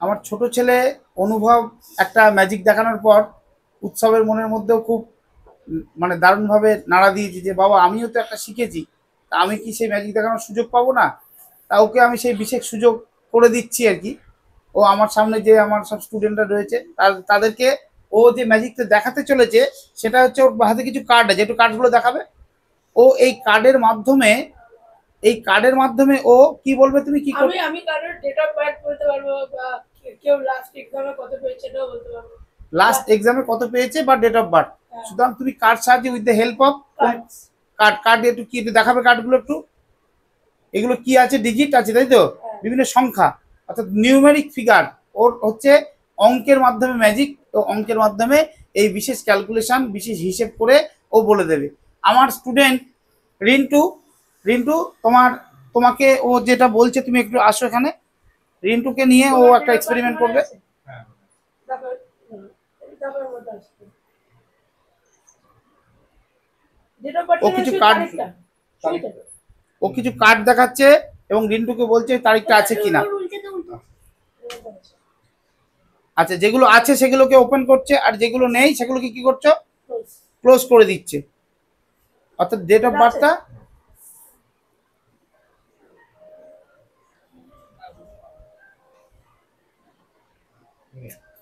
আমার ছোট ছেলে অনুভব একটা ম্যাজিক দেখানোর পর উৎসবের মনের মধ্যেও খুব মানে দারুণভাবে নাড়া দিয়েছি যে বাবা আমিও তো একটা শিখেছি, তা আমি কি সেই ম্যাজিক দেখানোর সুযোগ পাবো না? তা ওকে আমি সেই বিশেষ সুযোগ করে দিচ্ছি আর কি। ও আমার সামনে যে আমার সব স্টুডেন্টরা রয়েছে তাদেরকে ও যে ম্যাজিকটা দেখাতে চলেছে সেটা হচ্ছে ওর হাতে কিছু কার্ড আছে, একটু কার্ডগুলো দেখাবে। ও এই কার্ডের মাধ্যমে ও কি বলবে, তুমি কি করবে? আমি কারোর ডেট অফ বার্থ বলতে পারবো, বা কেউ লাস্ট এক্সামে কত পেয়েছে এটাও বলতে পারবো। লাস্ট এক্সামে কত পেয়েছে বা ডেট অফ বার্থ। সুতরাং তুমি কার্ড সাহায্যে with the help of card একটু কি দেখাবে, কার্ডগুলো একটু। এগুলো কি আছে, ডিজিট আছে তাই তো, বিভিন্ন সংখ্যা, অর্থাৎ নিউমেরিক ফিগার। ওর হচ্ছে অঙ্কের মাধ্যমে ম্যাজিক, তো অঙ্কের মাধ্যমে এই বিশেষ ক্যালকুলেশন, বিশেষ হিসেব করে ও বলে দেবে। আমার স্টুডেন্ট রিন্টু, রিন্টু তোমাকে ও যেটা বলছে তুমি একটু আসো এখানে। রিন্টুকে নিয়ে ও একটা এক্সপেরিমেন্ট করবে। ও কিছু কার্ড ও কিছু কার্ড দেখাচ্ছে এবং রিন্টুকে বলছে তারিখটা আছে কিনা। আচ্ছা, যেগুলো আছে সেগুলোকে ওপেন করছে, আর যেগুলো নেই সেগুলোকে কি করছো, ক্লোজ করে দিচ্ছে। অর্থাৎ ডেট অফ বার্থটা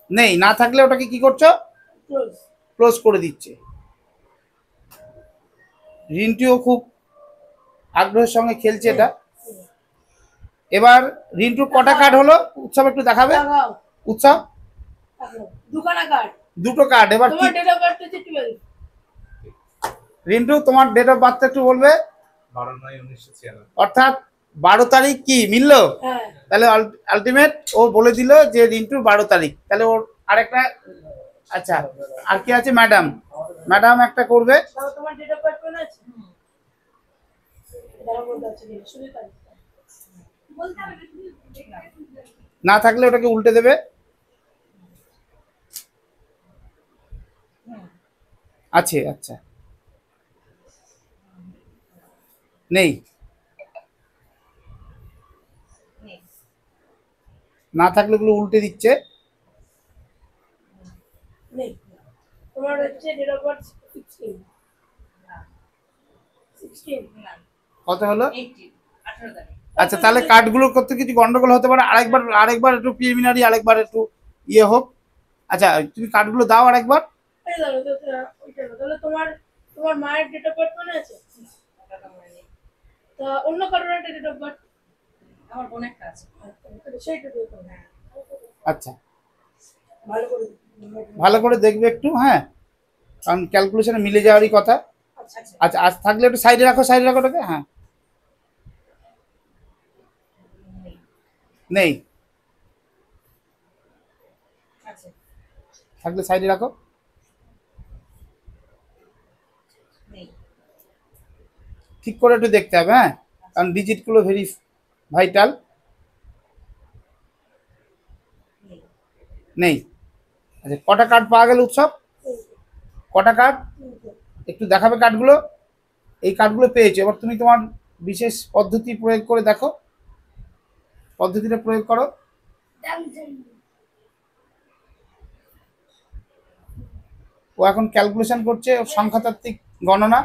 নেই, না থাকলে ওটাকে কি করছো, ক্লোজ করে দিচ্ছে। রিন্টুও খুব আগ্রহের সঙ্গে খেলছে এটা। এবার রিন্টুর কটা কার্ড হলো উৎসব একটু দেখাবে। উৎসব দুটো কার্ড। এবার কি রিন্টু তোমার ডেট অফ বার্থ একটু বলবে। 12/9/1996। অর্থাৎ 12 তারিখ কি মিললো? তাহলে আলটিমেট ও বলে দিল যে রিন্টুর 12 তারিখ। তাহলে ওর আরেকটা, আচ্ছা আর কি আছে, ম্যাডাম, ম্যাডাম একটা করবে। না থাকলে ওটাকে উল্টে দেবে। আছে, আচ্ছা নেই, না থাকলে ওগুলো উল্টে দিচ্ছে। কত হলো? আচ্ছা, তাহলে কার্ডগুলোর করতে কিছু গন্ডগোল হতে পারে। আরেকবার একটু প্রিলিমিনারি, আরেকবার একটু ইয়ে হোক। আচ্ছা, তুমি কার্ডগুলো দাও আরেকবার। তোমার তোমার মায়ের ডেট অফ বার্থ মনে আছে? তা অন্য কারোর একটা ডেট অফ বার্থ, আমার বোন একটা আছে, সেইটা দিয়ে দাও। আচ্ছা, ভালো করে দেখবে একটু, হ্যাঁ, কারণ ক্যালকুলেশনে মিলে যাওয়ারই কথা। আচ্ছা, আজ থাকলে একটু সাইডে রাখো, সাইডে রাখো ওটাকে, হ্যাঁ। নেই, থাকলে সাইডে রাখো। ঠিক করে একটু দেখতে হবে, হ্যাঁ, কারণ ডিজিটগুলো ভেরি ভাইটাল। নেই। আচ্ছা, কটা কার্ড পাওয়া গেল উৎসব? কটা কার্ড একটু দেখাবে কার্ডগুলো। এই কার্ডগুলো পেয়েছো। এবার তুমি তোমার বিশেষ পদ্ধতি প্রয়োগ করে দেখো, পদ্ধতিটা প্রয়োগ করো। ও এখন ক্যালকুলেশন করছে, সংখ্যাতাত্ত্বিক গণনা।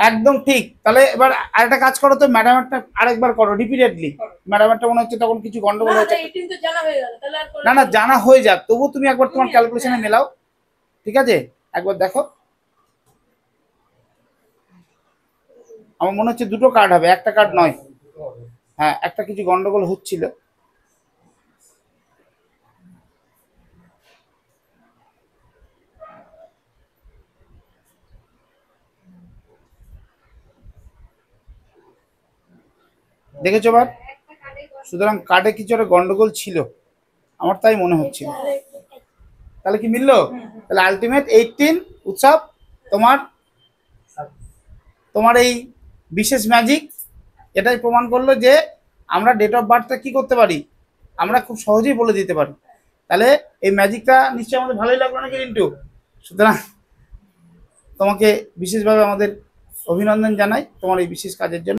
একদম ঠিক। তাহলে এবার আরেকটা কাজ করো তো, ম্যাডামেরটা আরেকবার করো রিপিটেডলি। ম্যাডামেরটা মনে হচ্ছে তখন কিছু গন্ডগোল হয়েছে। না না, জানা হয়ে যাক, তবু তুমি একবার তোমার ক্যালকুলেশনে মেলাও, ঠিক আছে? একবার দেখো। আমার মনে হচ্ছে দুটো কার্ড হবে, একটা কার্ড নয়। হ্যাঁ, একটা কিছু গন্ডগোল হচ্ছিল। দেখেছো এবার? সুতরাং কার্ডে কিছু একটা গন্ডগোল ছিল, আমার তাই মনে হচ্ছে। তাহলে কি মিললো? তাহলে আলটিমেট 18 উৎসব, তোমার তোমার এই বিশেষ ম্যাজিক এটাই প্রমাণ করলো যে আমরা ডেট অফ বার্থটা কি করতে পারি, আমরা খুব সহজেই বলে দিতে পারি। তাহলে এই ম্যাজিকটা নিশ্চয়ই আমাদের ভালোই লাগলো নাকি রিন্টু? সুতরাং তোমাকে বিশেষভাবে আমাদের অভিনন্দন জানাই তোমার এই বিশেষ কাজের জন্য।